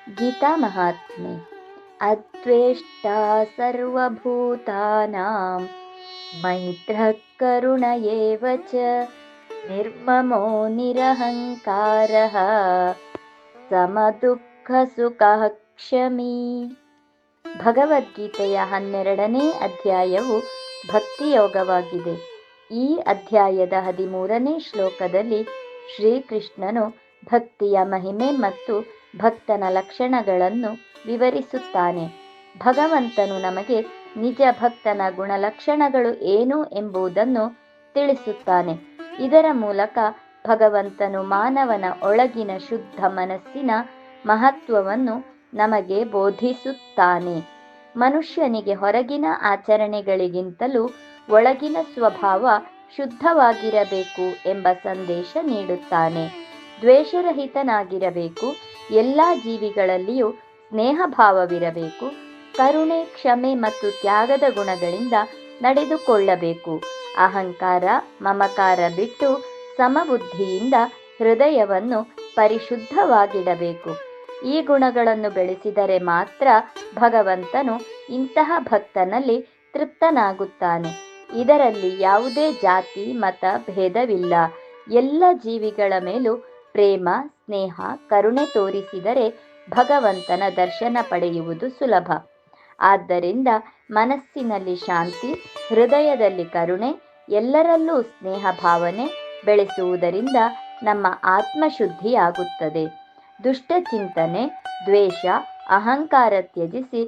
ಗೀತಾ ಮಹಾತ್ಮೆ. ಅದ್ವೇಷ್ಟಾ ಸರ್ವಭೂತಾನಾಂ ಮೈತ್ರಃ ಕರುಣ ಏವ ಚ ನಿರ್ಮಮೋ ನಿರಹಂಕಾರಃ ಸಮದುಃಖ ಸುಖಃ ಕ್ಷಮೀ. ಭಗವದ್ಗೀತೆಯ 12ನೇ ಅಧ್ಯಾಯವು ಭಕ್ತಿಯೋಗವಾಗಿದೆ. ಈ ಅಧ್ಯಾಯದ 13ನೇ ಶ್ಲೋಕದಲ್ಲಿ ಶ್ರೀಕೃಷ್ಣನು ಭಕ್ತಿಯ ಮಹಿಮೆ ಮತ್ತು ಭಕ್ತನ ಲಕ್ಷಣಗಳನ್ನು ವಿವರಿಸುತ್ತಾನೆ. ಭಗವಂತನು ನಮಗೆ ನಿಜ ಭಕ್ತನ ಗುಣಲಕ್ಷಣಗಳು ಏನು ಎಂಬುದನ್ನು ತಿಳಿಸುತ್ತಾನೆ. ಇದರ ಮೂಲಕ ಭಗವಂತನು ಮಾನವನ ಒಳಗಿನ ಶುದ್ಧ ಮನಸ್ಸಿನ ಮಹತ್ವವನ್ನು ನಮಗೆ ಬೋಧಿಸುತ್ತಾನೆ. ಮನುಷ್ಯನಿಗೆ ಹೊರಗಿನ ಆಚರಣೆಗಳಿಗಿಂತಲೂ ಒಳಗಿನ ಸ್ವಭಾವ ಶುದ್ಧವಾಗಿರಬೇಕು ಎಂಬ ಸಂದೇಶ ನೀಡುತ್ತಾನೆ. ದ್ವೇಷರಹಿತನಾಗಿರಬೇಕು, ಎಲ್ಲ ಜೀವಿಗಳಲ್ಲಿಯೂ ಸ್ನೇಹಭಾವವಿರಬೇಕು, ಕರುಣೆ, ಕ್ಷಮೆ ಮತ್ತು ತ್ಯಾಗದ ಗುಣಗಳಿಂದ ನಡೆದುಕೊಳ್ಳಬೇಕು. ಅಹಂಕಾರ, ಮಮಕಾರ ಬಿಟ್ಟು ಸಮಬುದ್ಧಿಯಿಂದ ಹೃದಯವನ್ನು ಪರಿಶುದ್ಧವಾಗಿಡಬೇಕು. ಈ ಗುಣಗಳನ್ನು ಬೆಳೆಸಿದರೆ ಮಾತ್ರ ಭಗವಂತನು ಇಂತಹ ಭಕ್ತನಲ್ಲಿ ತೃಪ್ತನಾಗುತ್ತಾನೆ. ಇದರಲ್ಲಿ ಯಾವುದೇ ಜಾತಿ ಮತ ಭೇದವಿಲ್ಲ. ಎಲ್ಲ ಜೀವಿಗಳ ಮೇಲೂ ಪ್ರೇಮ, ಸ್ನೇಹ, ಕರುಣೆ ತೋರಿಸಿದರೆ ಭಗವಂತನ ದರ್ಶನ ಪಡೆಯುವುದು ಸುಲಭ. ಆದ್ದರಿಂದ ಮನಸ್ಸಿನಲ್ಲಿ ಶಾಂತಿ, ಹೃದಯದಲ್ಲಿ ಕರುಣೆ, ಎಲ್ಲರಲ್ಲೂ ಸ್ನೇಹ ಭಾವನೆ ಬೆಳೆಸುವುದರಿಂದ ನಮ್ಮ ಆತ್ಮಶುದ್ಧಿಯಾಗುತ್ತದೆ. ದುಷ್ಟ ಚಿಂತನೆ, ದ್ವೇಷ, ಅಹಂಕಾರ ತ್ಯಜಿಸಿ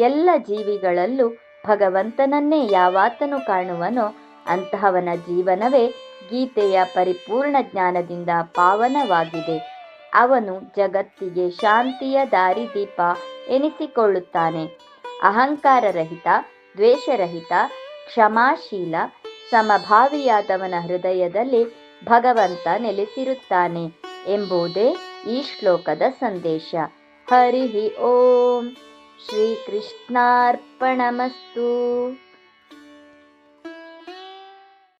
ಎಲ್ಲ ಜೀವಿಗಳಲ್ಲೂ ಭಗವಂತನನ್ನೇ ಯಾವಾತನು ಕಾಣುವನೋ ಅಂತಹವನ ಜೀವನವೇ ಗೀತೆಯ ಪರಿಪೂರ್ಣ ಜ್ಞಾನದಿಂದ ಪಾವನವಾಗಿದೆ. ಅವನು ಜಗತ್ತಿಗೆ ಶಾಂತಿಯ ದಾರಿದೀಪ ಎನಿಸಿಕೊಳ್ಳುತ್ತಾನೆ. ಅಹಂಕಾರರಹಿತ, ದ್ವೇಷರಹಿತ, ಕ್ಷಮಾಶೀಲ, ಸಮಭಾವಿಯಾದವನ ಹೃದಯದಲ್ಲಿ ಭಗವಂತ ನೆಲೆಸಿರುತ್ತಾನೆ ಎಂಬುದೇ ಈ ಶ್ಲೋಕದ ಸಂದೇಶ. ಹರಿ ಓಂ. ಶ್ರೀಕೃಷ್ಣಾರ್ಪಣಮಸ್ತು.